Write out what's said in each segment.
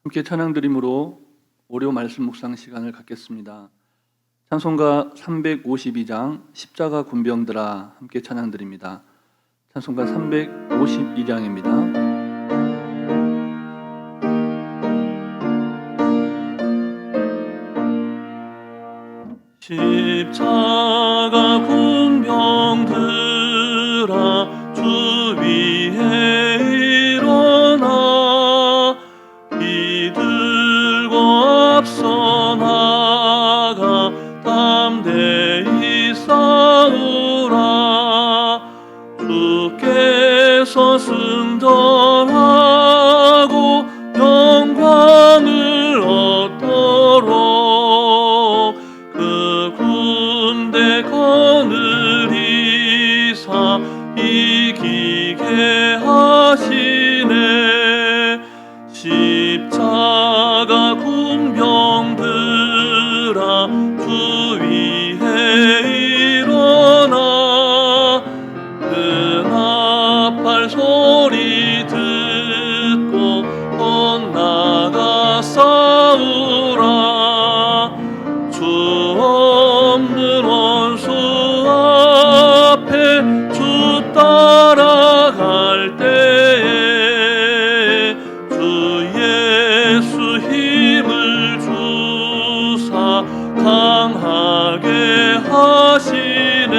함께 찬양드림으로 월요 말씀 묵상 시간을 갖겠습니다. 찬송가 352장 십자가 군병들아 함께 찬양드립니다. 찬송가 352장입니다. 십자가 군병들아 주 위에 일어나 비들고 앞서 나가 담대히 싸우라. 주께서 승전하고 영광을 얻도록 그 군대 거느리사 이기게 하시네. 십자가 군병들아 주 위에 일어나 그 나팔 소리 듣고 나가 싸우라. 주 없는 원수 앞에 주 따라갈 때에 주 예수 힘을 주사 강하게 하시네.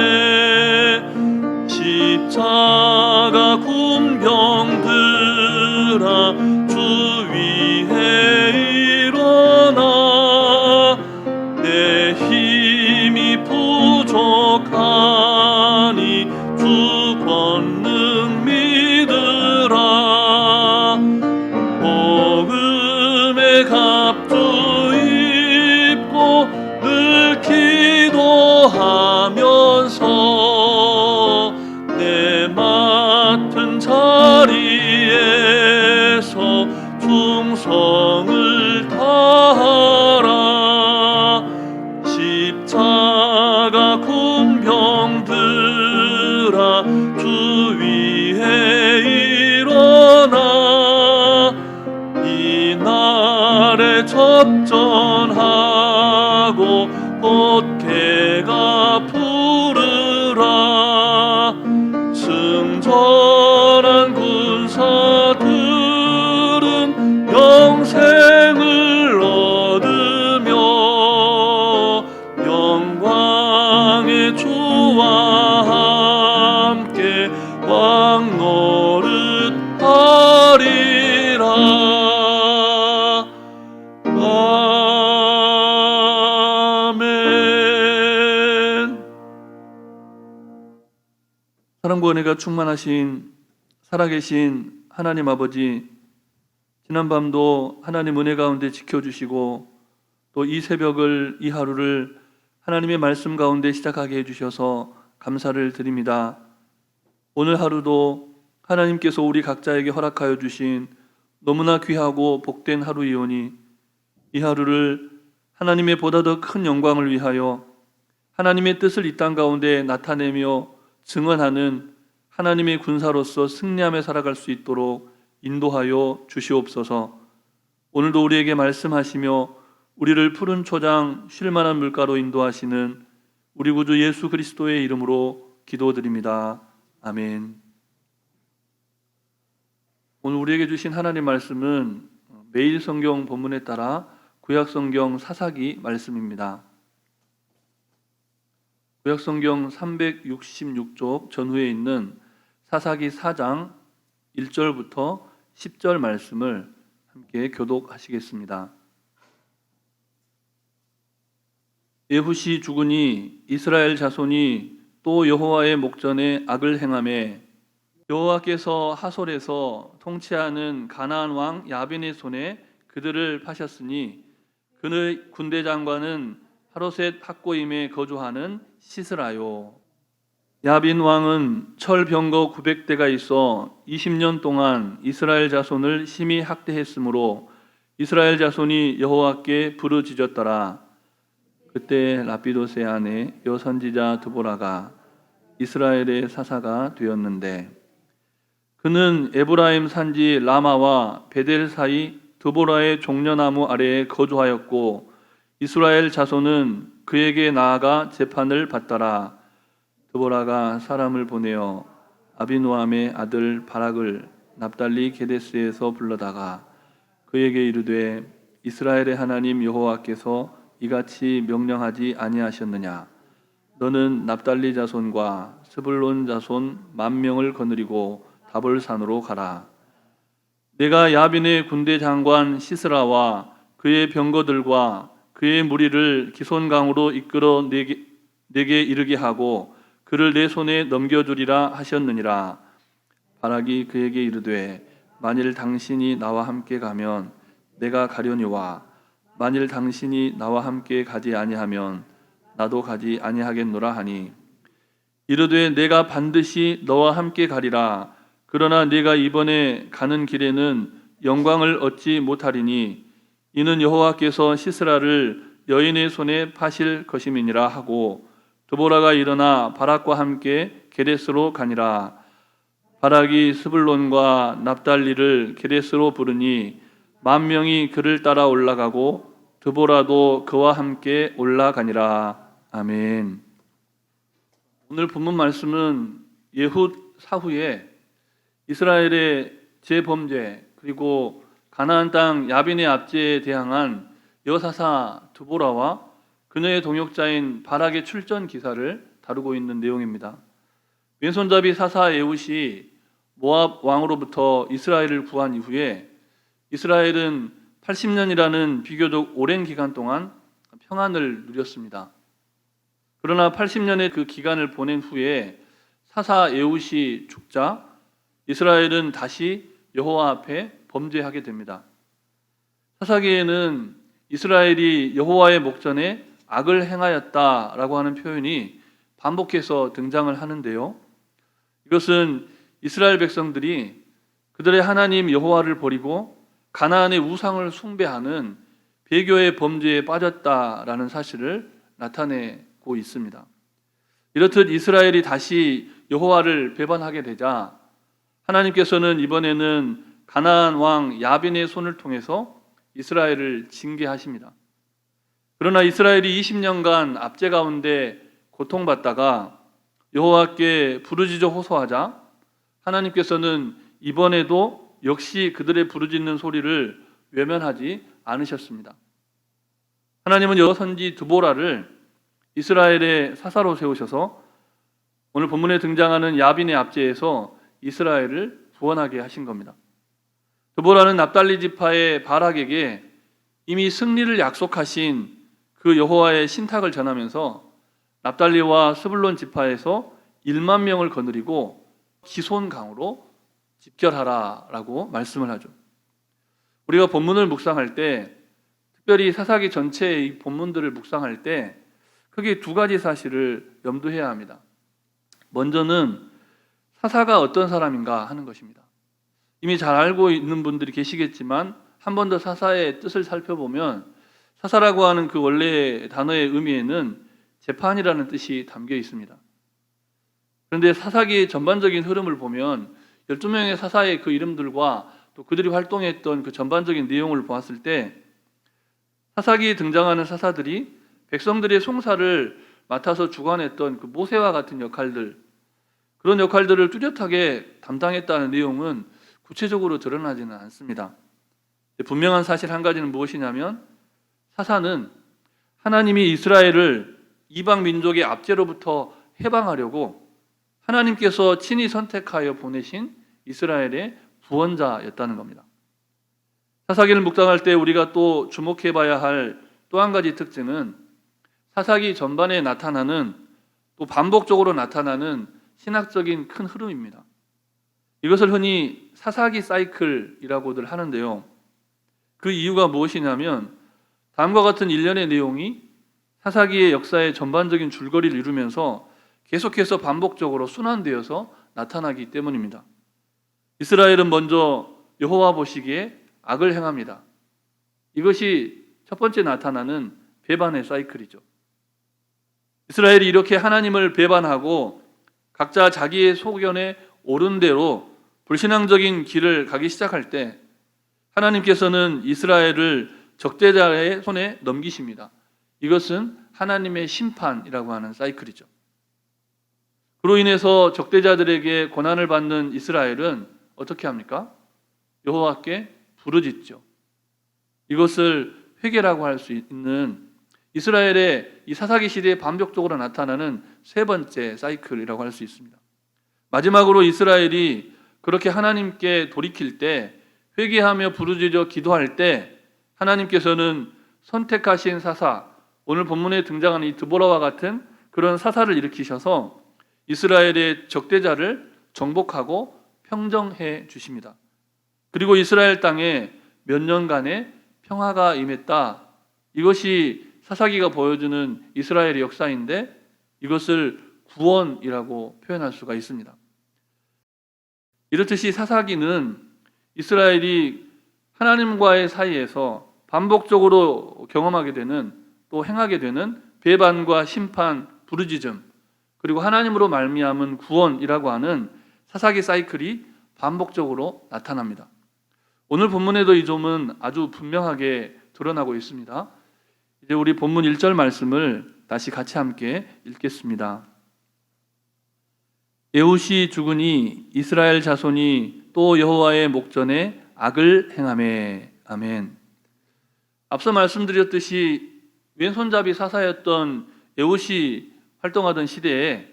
십자가 군병들아 주 위에 일어나 내 힘이 부족하니 주 권능 믿으라. 복음의 갑주 입고 늘 기도하면서 내 맡은 자리에서 충성을 다하라. 십자가 군병들아 주 위에 일어나 이날에 접전하고 꽃게가 부르라. 승전한 군사들은 영생을 얻으며 영광의 주와 함께 왕 노릇하리라. 아멘. 사랑과 은혜가 충만하신 살아계신 하나님 아버지, 지난밤도 하나님 은혜 가운데 지켜주시고 또 이 새벽을, 이 하루를 하나님의 말씀 가운데 시작하게 해주셔서 감사를 드립니다. 오늘 하루도 하나님께서 우리 각자에게 허락하여 주신 너무나 귀하고 복된 하루이오니 이 하루를 하나님의 보다 더 큰 영광을 위하여 하나님의 뜻을 이 땅 가운데 나타내며 증언하는 하나님의 군사로서 승리하며 살아갈 수 있도록 인도하여 주시옵소서. 오늘도 우리에게 말씀하시며 우리를 푸른 초장 쉴만한 물가로 인도하시는 우리 구주 예수 그리스도의 이름으로 기도드립니다. 아멘. 오늘 우리에게 주신 하나님 말씀은 매일 성경 본문에 따라 구약 성경 사사기 말씀입니다. 구약 성경 366쪽 전후에 있는 사사기 4장 1절부터 10절 말씀을 함께 교독하시겠습니다. 예후시 죽으니 이스라엘 자손이 또 여호와의 목전에 악을 행하매 여호와께서 하솔에서 통치하는 가나안 왕 야빈의 손에 그들을 파셨으니 그의 군대 장관은 하로셋 학고임에 거주하는 시스라요. 야빈 왕은 철 병거 900대가 있어 20년 동안 이스라엘 자손을 심히 학대했으므로 이스라엘 자손이 여호와께 부르짖었더라. 그때 라피도스의 아내 여선지자 드보라가 이스라엘의 사사가 되었는데 그는 에브라임 산지 라마와 베델 사이 드보라의 종려나무 아래에 거주하였고 이스라엘 자손은 그에게 나아가 재판을 받더라. 드보라가 사람을 보내어 아비노함의 아들 바락을 납달리 게데스에서 불러다가 그에게 이르되 이스라엘의 하나님 여호와께서 이같이 명령하지 아니하셨느냐? 너는 납달리 자손과 스불론 자손 10,000명을 거느리고 다볼산으로 가라. 내가 야빈의 군대 장관 시스라와 그의 병거들과 그의 무리를 기손강으로 이끌어 내게 이르게 하고 그를 내 손에 넘겨주리라 하셨느니라. 바락이 그에게 이르되 만일 당신이 나와 함께 가면 내가 가려니와 만일 당신이 나와 함께 가지 아니하면 나도 가지 아니하겠노라 하니 이르되 내가 반드시 너와 함께 가리라. 그러나 네가 이번에 가는 길에는 영광을 얻지 못하리니 이는 여호와께서 시스라를 여인의 손에 파실 것임이니라 하고 드보라가 일어나 바락과 함께 게데스로 가니라. 바락이 스불론과 납달리를 게데스로 부르니 10,000명이 그를 따라 올라가고 드보라도 그와 함께 올라가니라. 아멘. 오늘 본문 말씀은 예훗 사후에 이스라엘의 재범죄 그리고 가나안 땅 야빈의 압제에 대항한 여사사 드보라와 그녀의 동역자인 바락의 출전 기사를 다루고 있는 내용입니다. 왼손잡이 사사 에훗이 모압 왕으로부터 이스라엘을 구한 이후에 이스라엘은 80년이라는 비교적 오랜 기간 동안 평안을 누렸습니다. 그러나 80년의 그 기간을 보낸 후에 사사 에훗이 죽자 이스라엘은 다시 여호와 앞에 범죄하게 됩니다. 사사기에는 이스라엘이 여호와의 목전에 악을 행하였다라고 하는 표현이 반복해서 등장을 하는데요. 이것은 이스라엘 백성들이 그들의 하나님 여호와를 버리고 가나안의 우상을 숭배하는 배교의 범죄에 빠졌다라는 사실을 나타내고 있습니다. 이렇듯 이스라엘이 다시 여호와를 배반하게 되자 하나님께서는 이번에는 가나안 왕 야빈의 손을 통해서 이스라엘을 징계하십니다. 그러나 이스라엘이 20년간 압제 가운데 고통받다가 여호와께 부르짖어 호소하자 하나님께서는 이번에도 역시 그들의 부르짖는 소리를 외면하지 않으셨습니다. 하나님은 여선지 드보라를 이스라엘의 사사로 세우셔서 오늘 본문에 등장하는 야빈의 압제에서 이스라엘을 구원하게 하신 겁니다. 드보라는 납달리 지파의 바락에게 이미 승리를 약속하신 그 여호와의 신탁을 전하면서 납달리와 스불론 지파에서 10,000명을 거느리고 기손강으로 집결하라라고 말씀을 하죠. 우리가 본문을 묵상할 때 특별히 사사기 전체의 이 본문들을 묵상할 때 크게 두 가지 사실을 염두해야 합니다. 먼저는 사사가 어떤 사람인가 하는 것입니다. 이미 잘 알고 있는 분들이 계시겠지만 한 번 더 사사의 뜻을 살펴보면 사사라고 하는 그 원래 단어의 의미에는 재판이라는 뜻이 담겨 있습니다. 그런데 사사기의 전반적인 흐름을 보면 12명의 사사의 그 이름들과 또 그들이 활동했던 그 전반적인 내용을 보았을 때 사사기에 등장하는 사사들이 백성들의 송사를 맡아서 주관했던 그 모세와 같은 역할들, 그런 역할들을 뚜렷하게 담당했다는 내용은 구체적으로 드러나지는 않습니다. 분명한 사실 한 가지는 무엇이냐면 사사는 하나님이 이스라엘을 이방 민족의 압제로부터 해방하려고 하나님께서 친히 선택하여 보내신 이스라엘의 구원자였다는 겁니다. 사사기를 묵상할 때 우리가 또 주목해 봐야 할 또 한 가지 특징은 사사기 전반에 나타나는 또 반복적으로 나타나는 신학적인 큰 흐름입니다. 이것을 흔히 사사기 사이클이라고들 하는데요. 그 이유가 무엇이냐면 다음과 같은 일련의 내용이 사사기의 역사의 전반적인 줄거리를 이루면서 계속해서 반복적으로 순환되어서 나타나기 때문입니다. 이스라엘은 먼저 여호와 보시기에 악을 행합니다. 이것이 첫 번째 나타나는 배반의 사이클이죠. 이스라엘이 이렇게 하나님을 배반하고 각자 자기의 소견에 옳은 대로 불신앙적인 길을 가기 시작할 때 하나님께서는 이스라엘을 적대자의 손에 넘기십니다. 이것은 하나님의 심판이라고 하는 사이클이죠. 그로 인해서 적대자들에게 고난을 받는 이스라엘은 어떻게 합니까? 여호와께 부르짖죠. 이것을 회개라고 할 수 있는 이스라엘의 이 사사기 시대에 반복적으로 나타나는 세 번째 사이클이라고 할 수 있습니다. 마지막으로 이스라엘이 그렇게 하나님께 돌이킬 때, 회개하며 부르짖어 기도할 때 하나님께서는 선택하신 사사, 오늘 본문에 등장하는 이 드보라와 같은 그런 사사를 일으키셔서 이스라엘의 적대자를 정복하고 평정해 주십니다. 그리고 이스라엘 땅에 몇 년간의 평화가 임했다. 이것이 사사기가 보여주는 이스라엘의 역사인데 이것을 구원이라고 표현할 수가 있습니다. 이렇듯이 사사기는 이스라엘이 하나님과의 사이에서 반복적으로 경험하게 되는, 또 행하게 되는 배반과 심판, 부르짖음, 그리고 하나님으로 말미암은 구원이라고 하는 사사기 사이클이 반복적으로 나타납니다. 오늘 본문에도 이 점은 아주 분명하게 드러나고 있습니다. 이제 우리 본문 1절 말씀을 다시 같이 함께 읽겠습니다. 에훗이 죽으니 이스라엘 자손이 또 여호와의 목전에 악을 행하매. 아멘. 앞서 말씀드렸듯이 왼손잡이 사사였던 에훗이 활동하던 시대에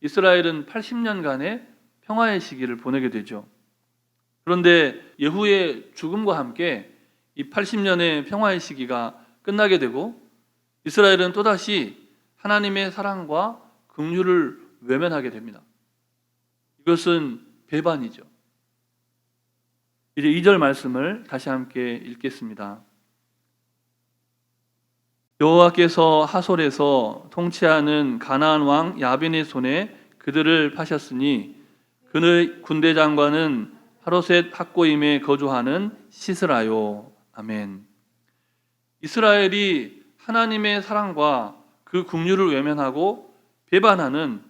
이스라엘은 80년간의 평화의 시기를 보내게 되죠. 그런데 예후의 죽음과 함께 이 80년의 평화의 시기가 끝나게 되고 이스라엘은 또다시 하나님의 사랑과 긍휼을 외면하게 됩니다. 이것은 배반이죠. 이제 2절 말씀을 다시 함께 읽겠습니다. 여호와께서 하솔에서 통치하는 가나안 왕 야빈의 손에 그들을 파셨으니 그의 군대 장관은 하로셋 학고임에 거주하는 시스라요. 아멘. 이스라엘이 하나님의 사랑과 그 긍휼을 외면하고 배반하는,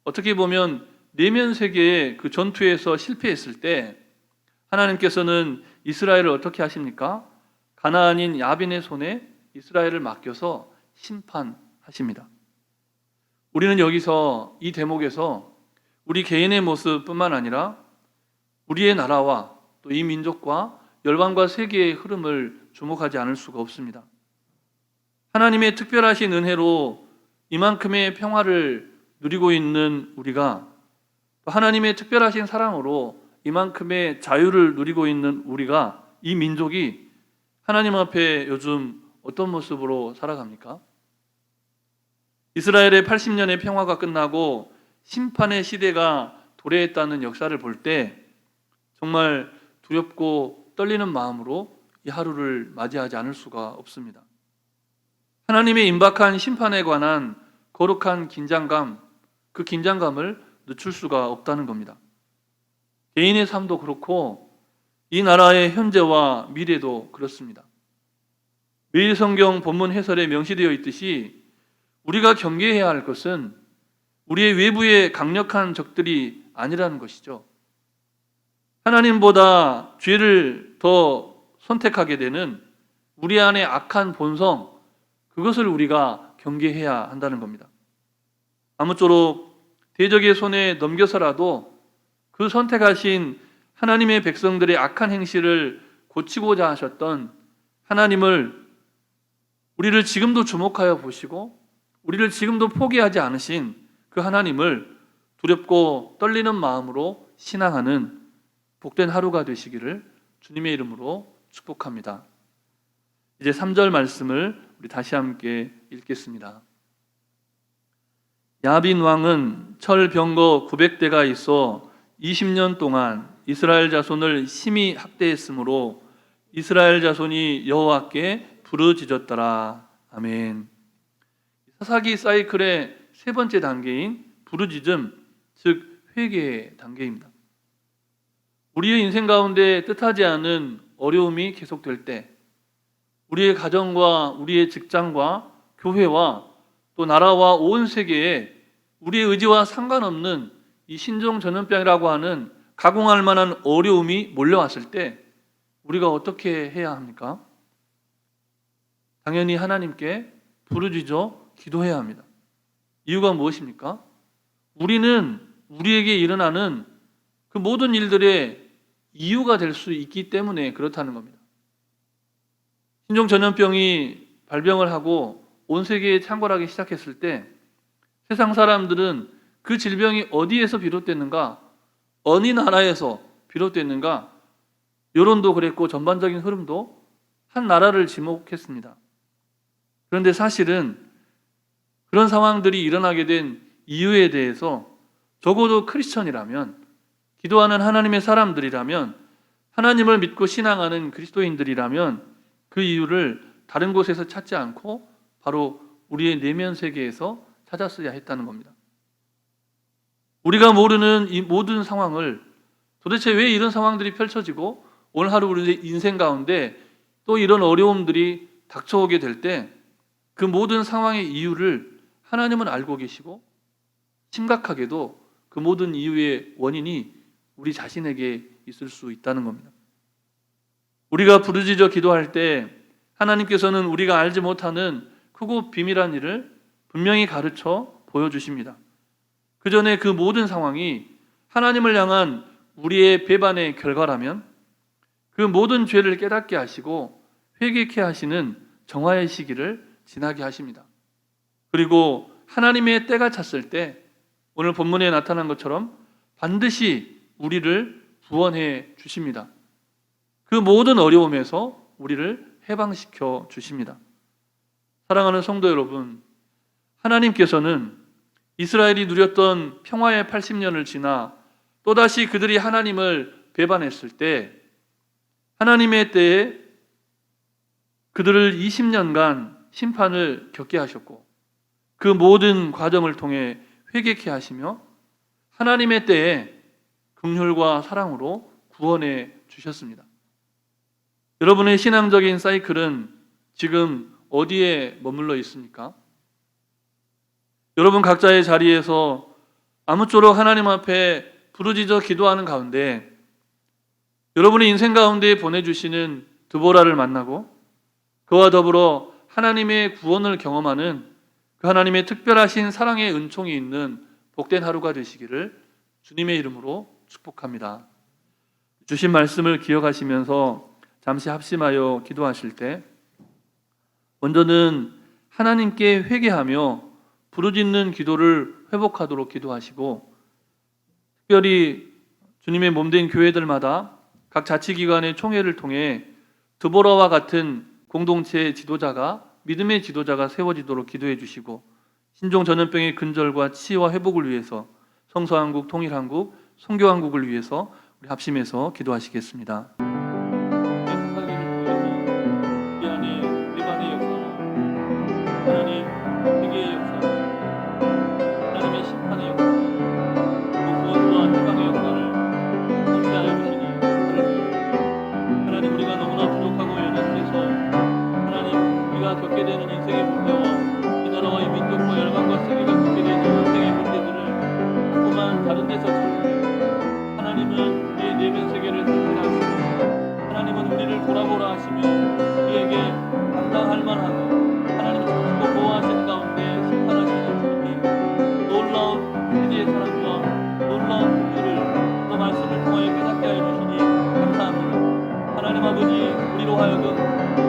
어떻게 보면 내면 세계의 그 전투에서 실패했을 때 하나님께서는 이스라엘을 어떻게 하십니까? 가나안인 야빈의 손에 이스라엘을 맡겨서 심판하십니다. 우리는 여기서 이 대목에서 우리 개인의 모습뿐만 아니라 우리의 나라와 또 이 민족과 열방과 세계의 흐름을 주목하지 않을 수가 없습니다. 하나님의 특별하신 은혜로 이만큼의 평화를 누리고 있는 우리가, 또 하나님의 특별하신 사랑으로 이만큼의 자유를 누리고 있는 우리가, 이 민족이 하나님 앞에 요즘 어떤 모습으로 살아갑니까? 이스라엘의 80년의 평화가 끝나고 심판의 시대가 도래했다는 역사를 볼 때 정말 두렵고 떨리는 마음으로 이 하루를 맞이하지 않을 수가 없습니다. 하나님의 임박한 심판에 관한 거룩한 긴장감, 그 긴장감을 늦출 수가 없다는 겁니다. 개인의 삶도 그렇고 이 나라의 현재와 미래도 그렇습니다. 매일 성경 본문 해설에 명시되어 있듯이 우리가 경계해야 할 것은 우리의 외부의 강력한 적들이 아니라는 것이죠. 하나님보다 죄를 더 선택하게 되는 우리 안의 악한 본성, 그것을 우리가 경계해야 한다는 겁니다. 아무쪼록 대적의 손에 넘겨서라도 그 선택하신 하나님의 백성들의 악한 행실을 고치고자 하셨던 하나님을, 우리를 지금도 주목하여 보시고 우리를 지금도 포기하지 않으신 그 하나님을 두렵고 떨리는 마음으로 신앙하는 복된 하루가 되시기를 주님의 이름으로 축복합니다. 이제 3절 말씀을 우리 다시 함께 읽겠습니다. 야빈 왕은 철 병거 900대가 있어 20년 동안 이스라엘 자손을 심히 학대했으므로 이스라엘 자손이 여호와께 부르짖었더라. 아멘. 사사기 사이클의 세 번째 단계인 부르짖음, 즉 회개의 단계입니다. 우리의 인생 가운데 뜻하지 않은 어려움이 계속될 때, 우리의 가정과 우리의 직장과 교회와 또 나라와 온 세계에 우리의 의지와 상관없는 이 신종 전염병이라고 하는 가공할 만한 어려움이 몰려왔을 때 우리가 어떻게 해야 합니까? 당연히 하나님께 부르짖어 기도해야 합니다. 이유가 무엇입니까? 우리는 우리에게 일어나는 그 모든 일들의 이유가 될 수 있기 때문에 그렇다는 겁니다. 신종 전염병이 발병을 하고 온 세계에 창궐하기 시작했을 때 세상 사람들은 그 질병이 어디에서 비롯됐는가, 어느 나라에서 비롯됐는가, 여론도 그랬고 전반적인 흐름도 한 나라를 지목했습니다. 그런데 사실은 그런 상황들이 일어나게 된 이유에 대해서 적어도 크리스천이라면, 기도하는 하나님의 사람들이라면, 하나님을 믿고 신앙하는 그리스도인들이라면 그 이유를 다른 곳에서 찾지 않고 바로 우리의 내면 세계에서 찾았어야 했다는 겁니다. 우리가 모르는 이 모든 상황을, 도대체 왜 이런 상황들이 펼쳐지고 오늘 하루 우리의 인생 가운데 또 이런 어려움들이 닥쳐오게 될 때 그 모든 상황의 이유를 하나님은 알고 계시고, 심각하게도 그 모든 이유의 원인이 우리 자신에게 있을 수 있다는 겁니다. 우리가 부르짖어 기도할 때 하나님께서는 우리가 알지 못하는 크고 비밀한 일을 분명히 가르쳐 보여주십니다. 그 전에 그 모든 상황이 하나님을 향한 우리의 배반의 결과라면 그 모든 죄를 깨닫게 하시고 회개케 하시는 정화의 시기를 지나게 하십니다. 그리고 하나님의 때가 찼을 때 오늘 본문에 나타난 것처럼 반드시 우리를 구원해 주십니다. 그 모든 어려움에서 우리를 해방시켜 주십니다. 사랑하는 성도 여러분, 하나님께서는 이스라엘이 누렸던 평화의 80년을 지나 또다시 그들이 하나님을 배반했을 때 하나님의 때에 그들을 20년간 심판을 겪게 하셨고 그 모든 과정을 통해 회개케 하시며 하나님의 때에 긍휼과 사랑으로 구원해 주셨습니다. 여러분의 신앙적인 사이클은 지금 어디에 머물러 있습니까? 여러분 각자의 자리에서 아무쪼록 하나님 앞에 부르짖어 기도하는 가운데 여러분의 인생 가운데 보내주시는 드보라를 만나고 그와 더불어 하나님의 구원을 경험하는 그 하나님의 특별하신 사랑의 은총이 있는 복된 하루가 되시기를 주님의 이름으로 축복합니다. 주신 말씀을 기억하시면서 잠시 합심하여 기도하실 때 먼저는 하나님께 회개하며 부르짖는 기도를 회복하도록 기도하시고, 특별히 주님의 몸된 교회들마다 각 자치기관의 총회를 통해 드보라와 같은 공동체 지도자가, 믿음의 지도자가 세워지도록 기도해 주시고, 신종 전염병의 근절과 치유와 회복을 위해서, 성서한국, 통일한국, 선교한국을 위해서 우리 합심해서 기도하시겠습니다. 하나님, 회개의 역사, 하나님의 심판의 역사, 구원과 해방의 역사를 성취하여 주시니 하나님, 우리가 너무나 부족하고 연약해서 하나님, 우리가 겪게 되는 인생의 문제와 이 나라와 이 민족과 열방과 세계가 겪게 되는 인생의 문제들을 자꾸만 다른 데서 찾는 하나님은 우리의 내면 세계를 살피라 하시고 하나님은 우리를 돌아보라 하시며 우리에게 감당할 만하고 하나님을 지키고 보호하시는 가운데 심판하시는 주님이 놀라운 세대의 사랑과 놀라운 긍휼을 또 말씀을 통하여 깨닫게 하여 주시니 감사합니다. 하나님 아버지, 우리로 하여금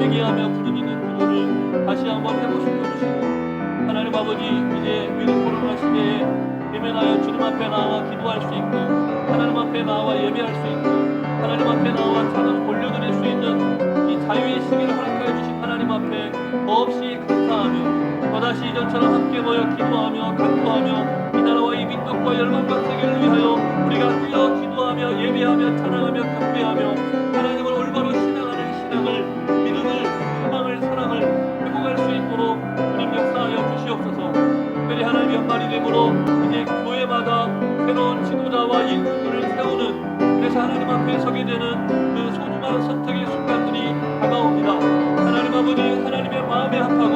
회개하며 부르짖는 기도를 다시 한번 해보시고 주시고 하나님 아버지, 이제 위기 코로나 시대에 대면하여 주님 앞에 나와 기도할 수 있고 하나님 앞에 나와 예배할 수 있고 하나님 앞에 나와 찬양 올려드릴 수 있는 이 자유의 시기를 허락하여 주신 하나님 앞에 더없이 감사하며 또다시 이전처럼 함께 모여 기도하며 간구하며 이 나라와 이 민족과 열방과 세계를 위하여 우리가 뛰어 기도하며 예배하며 찬양하며 경배하며 하나님을 올바로 신앙하는 신앙을, 믿음을, 소망을, 사랑을 회복할 수 있도록 주님 역사하여 주시옵소서. 특별히 하나님의 연말이 되므로 이제 교회마다 새로운 지도자와 일꾼들을 세우는, 그래서 하나님 앞에 서게 되는 그 소중한 선택의 순간들이 다가옵니다. 하나님 아버지, 하나님의 마음에 합하고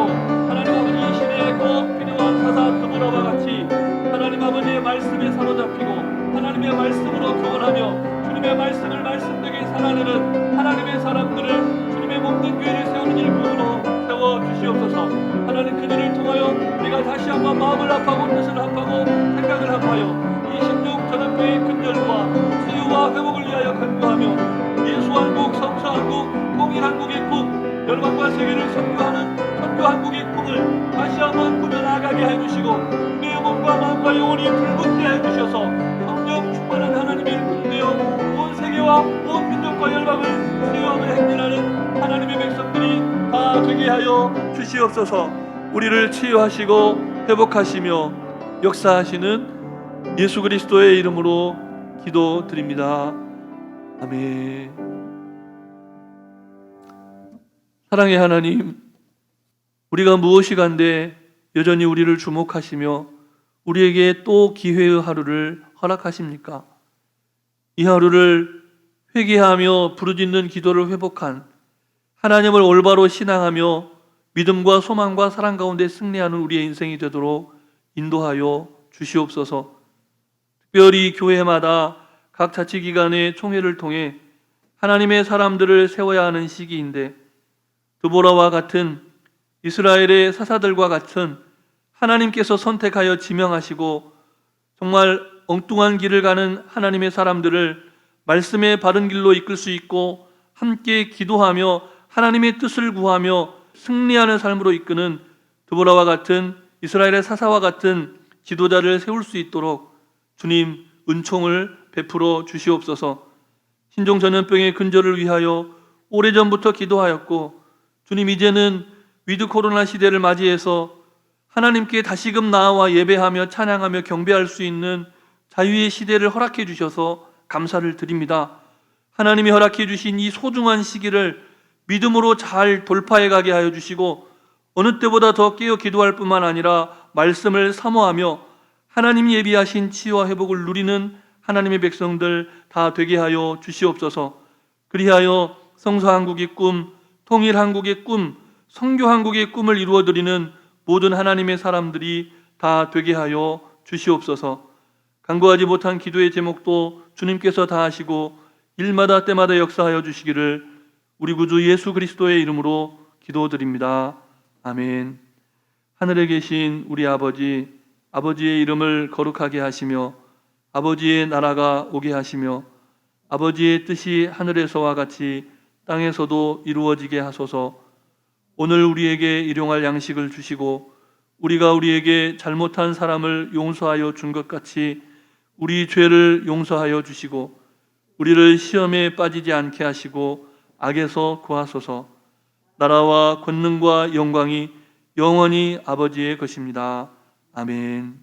하나님 아버지, 이 시대에 꼭 필요한 사사 드보라와 같이 하나님 아버지의 말씀에 사로잡히고 하나님의 말씀으로 교훈하며 주님의 말씀을 말씀되게 하나님은 하나님의 사람들을 주님의 몸된 교회를 세우는 일꾼으로 세워주시옵소서. 하나님, 그들을 통하여 우리가 다시 한번 마음을 합하고 뜻을 합하고 생각을 합하여 이 신종 전합교회의 근절과 치유와 회복을 위하여 간구하며 예수한국, 성서한국, 통일한국의 꿈, 열방과 세계를 선교하는 선교한국의 꿈을 다시 한번 꾸며나가게 해주시고 내 몸과 마음과 영혼이 불붙게 해주셔서 성령 충만한 하나님의 일꾼이 되어 온 세계와 온 민족과 열방을 세워하며 행진하는 하나님의 백성들이 다 되게 하여 주시옵소서. 우리를 치유하시고 회복하시며 역사하시는 예수 그리스도의 이름으로 기도드립니다. 아멘. 사랑의 하나님, 우리가 무엇이 간데 여전히 우리를 주목하시며 우리에게 또 기회의 하루를 허락하십니까? 이 하루를 회개하며 부르짖는 기도를 회복한, 하나님을 올바로 신앙하며 믿음과 소망과 사랑 가운데 승리하는 우리의 인생이 되도록 인도하여 주시옵소서. 특별히 교회마다 각 자치기관의 총회를 통해 하나님의 사람들을 세워야 하는 시기인데, 드보라와 같은 이스라엘의 사사들과 같은 하나님께서 선택하여 지명하시고 정말 엉뚱한 길을 가는 하나님의 사람들을 말씀의 바른 길로 이끌 수 있고 함께 기도하며 하나님의 뜻을 구하며 승리하는 삶으로 이끄는 드보라와 같은 이스라엘의 사사와 같은 지도자를 세울 수 있도록 주님 은총을 베풀어 주시옵소서. 신종 전염병의 근절을 위하여 오래전부터 기도하였고, 주님 이제는 위드 코로나 시대를 맞이해서 하나님께 다시금 나아와 예배하며 찬양하며 경배할 수 있는 자유의 시대를 허락해 주셔서 감사를 드립니다. 하나님이 허락해 주신 이 소중한 시기를 믿음으로 잘 돌파해 가게 하여 주시고, 어느 때보다 더 깨어 기도할 뿐만 아니라 말씀을 사모하며 하나님이 예비하신 치유와 회복을 누리는 하나님의 백성들 다 되게 하여 주시옵소서. 그리하여 성서한국의 꿈, 통일한국의 꿈, 선교한국의 꿈을 이루어드리는 모든 하나님의 사람들이 다 되게 하여 주시옵소서. 간구하지 못한 기도의 제목도 주님께서 다 하시고 일마다 때마다 역사하여 주시기를 우리 구주 예수 그리스도의 이름으로 기도드립니다. 아멘. 하늘에 계신 우리 아버지, 아버지의 이름을 거룩하게 하시며 아버지의 나라가 오게 하시며 아버지의 뜻이 하늘에서와 같이 땅에서도 이루어지게 하소서. 오늘 우리에게 일용할 양식을 주시고 우리가 우리에게 잘못한 사람을 용서하여 준 것 같이 우리 죄를 용서하여 주시고 우리를 시험에 빠지지 않게 하시고 악에서 구하소서. 나라와 권능과 영광이 영원히 아버지의 것입니다. 아멘.